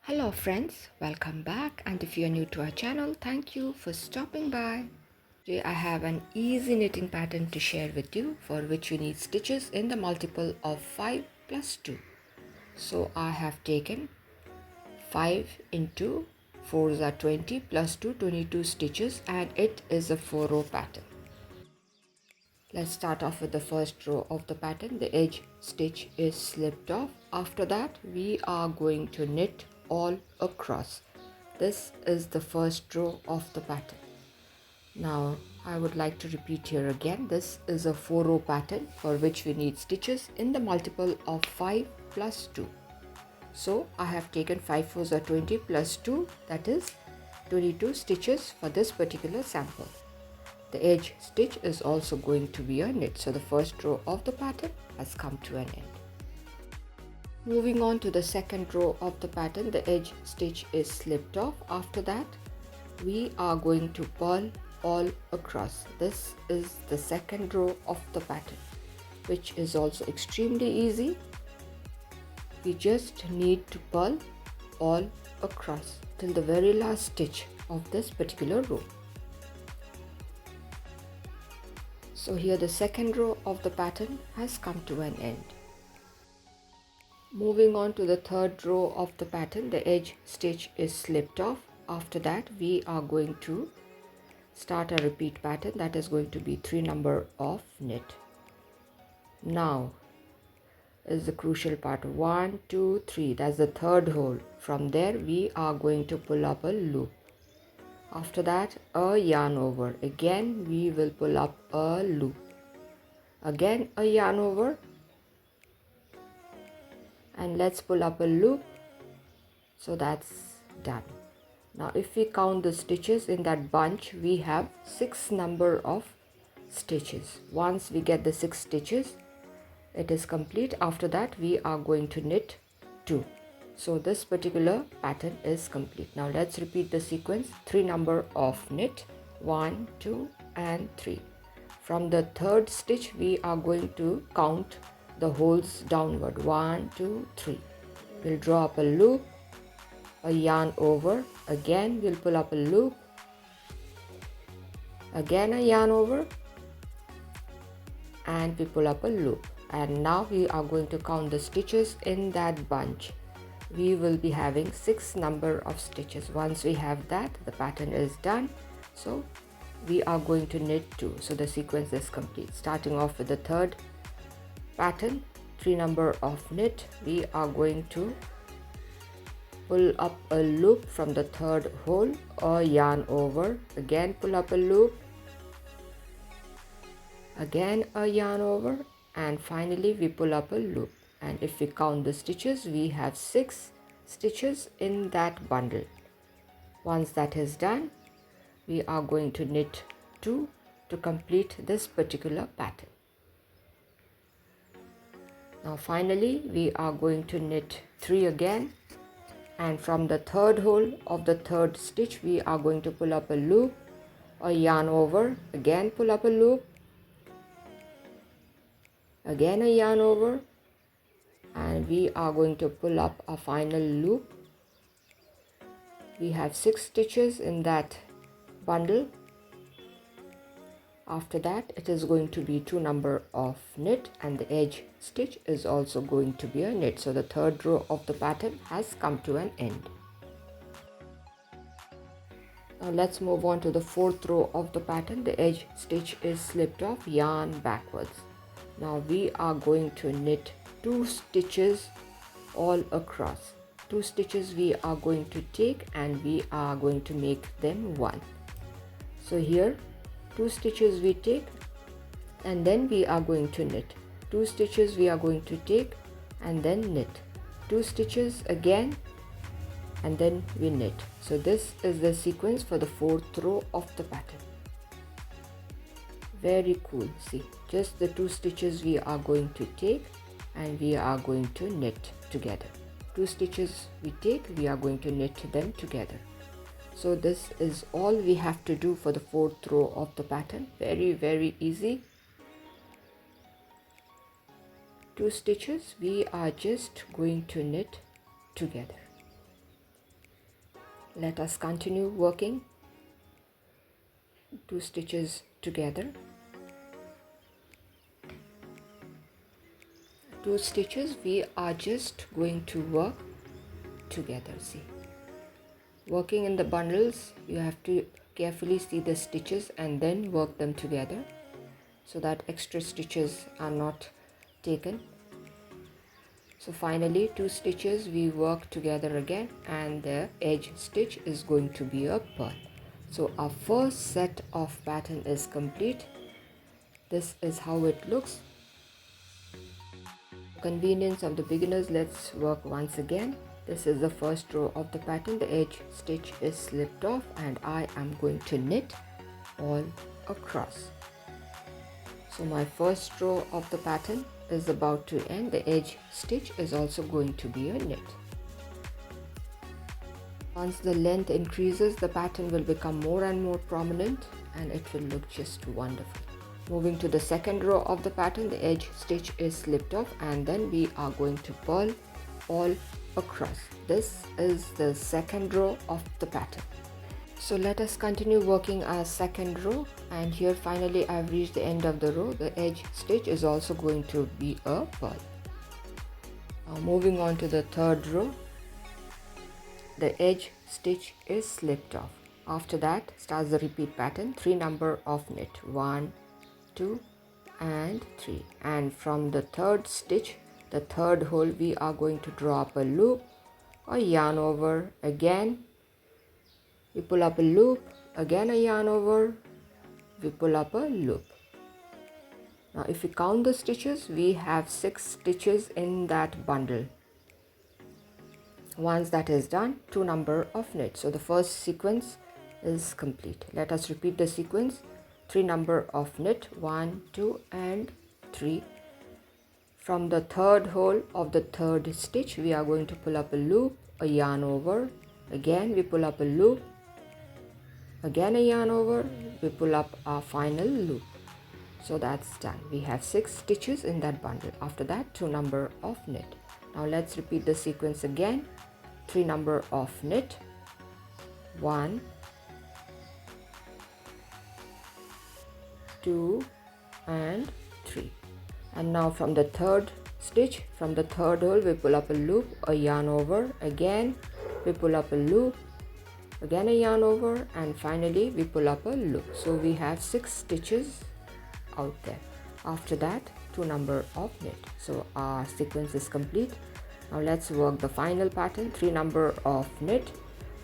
Hello friends, welcome back, and if you are new to our channel, thank you for stopping by. Today I have an easy knitting pattern to share with you, for which you need stitches in the multiple of 5 plus 2. So I have taken 5 into 4s are 20 plus 2 22 stitches, and it is a 4-row pattern. Let's start off with the first row of the pattern. The edge stitch is slipped off. After that we are going to knit all across. This is the first row of the pattern. Now I would like to repeat here again, this is a 4-row pattern for which we need stitches in the multiple of 5 plus 2. So I have taken 5 4s are 20 plus 2, that is 22 stitches for this particular sample. The edge stitch is also going to be a knit, so the first row of the pattern has come to an end. Moving on to the second row of the pattern, the edge stitch is slipped off. After that we are going to purl all across. This is the second row of the pattern, which is also extremely easy. We just need to purl all across till the very last stitch of this particular row. So here the second row of the pattern has come to an end. Moving on to the third row of the pattern, the edge stitch is slipped off. After that we are going to start a repeat pattern, that is going to be 3 number of knit. Now is the crucial part, 1 2 3, that's the third hole. From there we are going to pull up a loop. After that a yarn over, again we will pull up a loop, again a yarn over, and let's pull up a loop. So that's done. Now if we count the stitches in that bunch, we have 6 number of stitches. Once we get the 6 stitches, it is complete. After that we are going to knit 2. So this particular pattern is complete. Now let's repeat the sequence, 3 number of knit, 1 2 and 3. From the third stitch we are going to count the holes downward, 1 2 3. We'll draw up a loop, a yarn over, again we'll pull up a loop, again a yarn over, and we pull up a loop. And now we are going to count the stitches in that bunch. We will be having 6 number of stitches. Once we have that, the pattern is done. So we are going to knit 2. So the sequence is complete. Starting off with the third pattern, 3 number of knit, we are going to pull up a loop from the third hole, a yarn over, again pull up a loop, again a yarn over, and finally we pull up a loop. And if we count the stitches, we have 6 stitches in that bundle. Once that is done, we are going to knit 2 to complete this particular pattern. Now finally we are going to knit 3 again, and from the third hole of the third stitch we are going to pull up a loop, a yarn over, again pull up a loop, again a yarn over, and we are going to pull up a final loop. We have 6 stitches in that bundle. After that it is going to be 2 number of knit, and the edge stitch is also going to be a knit. So the third row of the pattern has come to an end. Now let's move on to the fourth row of the pattern. The edge stitch is slipped off, yarn backwards. Now we are going to knit 2 stitches all across. 2 stitches we are going to take, and we are going to make them 1. So here 2 stitches we take, and then we are going to knit. 2 stitches we are going to take, and then knit. 2 stitches again, and then we knit. So this is the sequence for the fourth row of the pattern. Very cool. See, just the 2 stitches we are going to take, and we are going to knit together. 2 stitches we take, we are going to knit them together. So this is all we have to do for the fourth row of the pattern. Very easy. 2 stitches we are just going to knit together. Let us continue working 2 stitches together. 2 stitches we are just going to work together. See, working in the bundles, you have to carefully see the stitches and then work them together so that extra stitches are not taken. So finally 2 stitches we work together again, and the edge stitch is going to be a pearl. So our first set of pattern is complete. This is how it looks. Convenience of the beginners, let's work once again. This is the first row of the pattern. The edge stitch is slipped off and I am going to knit all across. So my first row of the pattern is about to end. The edge stitch is also going to be a knit. Once the length increases, the pattern will become more and more prominent and it will look just wonderful. Moving to the second row of the pattern, the edge stitch is slipped off and then we are going to purl all across. This is the second row of the pattern. So let us continue working our second row, and here finally I've reached the end of the row. The edge stitch is also going to be a purl. Now moving on to the third row, the edge stitch is slipped off. After that starts the repeat pattern, 3 number of knit, 1, 2 and 3, and from the third stitch, the third hole, we are going to draw up a loop or yarn over. Again we pull up a loop, again a yarn over, we pull up a loop. Now if we count the stitches, we have 6 stitches in that bundle. Once that is done, 2 number of knit. So the first sequence is complete. Let us repeat the sequence. 3 number of knit, 1, 2 and 3. From the third hole of the third stitch, we are going to pull up a loop, a yarn over, again we pull up a loop, again a yarn over, we pull up our final loop. So that's done. We have 6 stitches in that bundle. After that, 2 number of knit. Now let's repeat the sequence again. 3 number of knit, 1, 2 and 3, and now from the third stitch, from the third hole, we pull up a loop, a yarn over, again we pull up a loop, again a yarn over, and finally we pull up a loop. So we have 6 stitches out there. After that, 2 number of knit. So our sequence is complete. Now let's work the final pattern. 3 number of knit.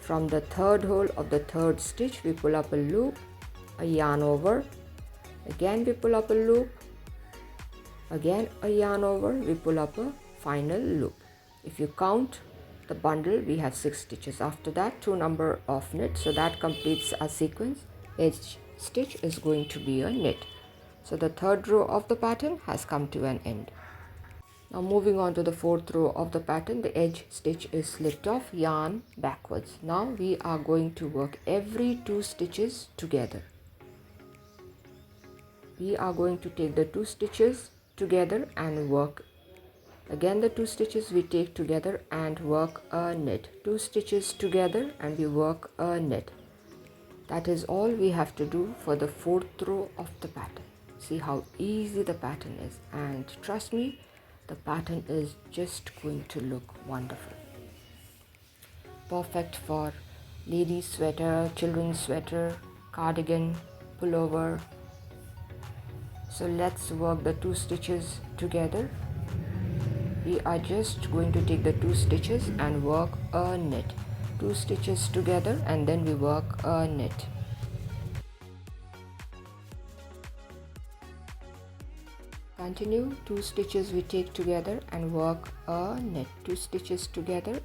From the third hole of the third stitch, we pull up a loop, a yarn over, again we pull up a loop, again a yarn over, we pull up a final loop. If you count the bundle, we have 6 stitches. After that, 2 number of knit. So that completes our sequence. Edge stitch is going to be a knit. So the third row of the pattern has come to an end. Now moving on to the fourth row of the pattern, the edge stitch is slipped off, yarn backwards. Now we are going to work every 2 stitches together. We are going to take the 2 stitches together and work. Again the 2 stitches we take together and work a knit. 2 stitches together and we work a knit. That is all we have to do for the fourth row of the pattern. See how easy the pattern is, and trust me, the pattern is just going to look wonderful. Perfect for ladies sweater, children's sweater, cardigan, pullover. So let's work the 2 stitches together. We are just going to take the 2 stitches and work a knit. 2 stitches together and then we work a knit. Continue. 2 stitches we take together and work a knit. 2 stitches together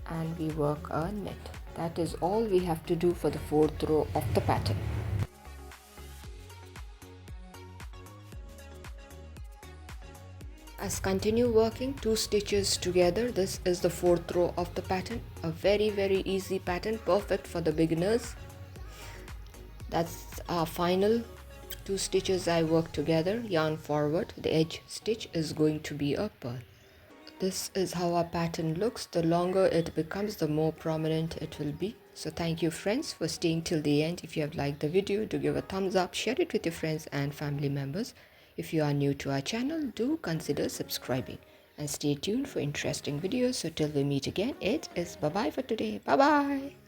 and we work a knit. That is all we have to do for the fourth row of the pattern. As continue working 2 stitches together. This is the fourth row of the pattern. A very easy pattern, perfect for the beginners. That's our final 2 stitches I work together, yarn forward. The edge stitch is going to be a pearl. This is how our pattern looks. The longer it becomes, the more prominent it will be. So thank you friends for staying till the end. If you have liked the video, do give a thumbs up, share it with your friends and family members. If you are new to our channel, do consider subscribing and stay tuned for interesting videos. So till we meet again, it is bye bye for today. Bye bye.